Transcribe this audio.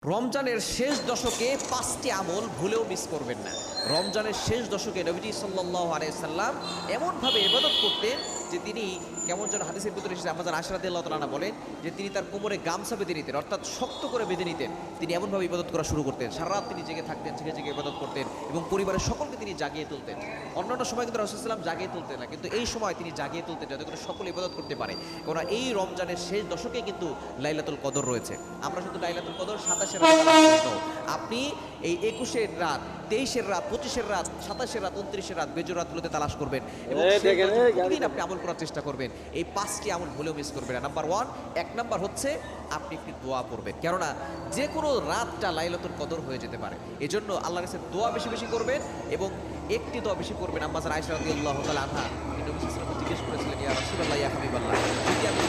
রমজানের শেষ দশকে 5টি আমল ভুলেও মিস করবেন না। রমজানের শেষ দশকে নবীজি সাল্লাল্লাহু আলাইহি সাল্লাম এমনভাবে ইবাদত করতেন যে তিনি কেমন যেন হাদিসের ভিতরে এসেছে, আমাদের আয়েশা রাদিয়াল্লাহু তাআলা বলেন যে তিনি তার কোমরে গামছা বেঁধে নিতেন, অর্থাৎ শক্ত করে বেঁধে নিতেন। তিনি এমনভাবে ইবাদত করা শুরু করতেন, সারা রাত তিনি জেগে থাকতেন, জেগে জেগে ইবাদত করতেন এবং পরিবারের সকলকে তিনি জাগিয়ে তুলতেন। অন্যান্য সময় কিন্তু রাসূল সাল্লাল্লাহু আলাইহি ওয়াসাল্লাম জাগিয়ে তুলতেন না, কিন্তু এই সময় তিনি জাগিয়ে তুলতেন যাতে করে সকলে ইবাদত করতে পারে। কারণ এই রমজানের শেষ দশকে কিন্তু লাইলাতুল কদর রয়েছে। আমরা শুধু লাইলাতুল কদর 27 রাত, আপনি এই 21-এর রাত, 23-এর রাত, 25-এর রাত, 27-এর রাত, 29-এর রাত, বেজোর রাতগুলোতে তালাশ করবেন এবং প্রতিদিন আপনি আমল করার চেষ্টা করবেন। এই 5টি আমল ভুলেও মিস করবেন না। নাম্বার 1, 1 নাম্বার হচ্ছে আপনি একটি দোয়া পড়বেন, কেননা যে কোনো রাতটা লাইলাতুল কদর হয়ে যেতে পারে। এজন্য আল্লাহর কাছে দোয়া বেশি বেশি করবেন এবং একটি দোয়া বেশি করবেন। আম্মা আয়েশা রাদিয়াল্লাহু তাআলা আনহা নবী সাল্লাল্লাহু আলাইহি ওয়াসাল্লাম জিজ্ঞেস করেছিলেন, ইয়া রাসূলুল্লাহ, ইয়া হাবিবাল্লাহ, যদি আমি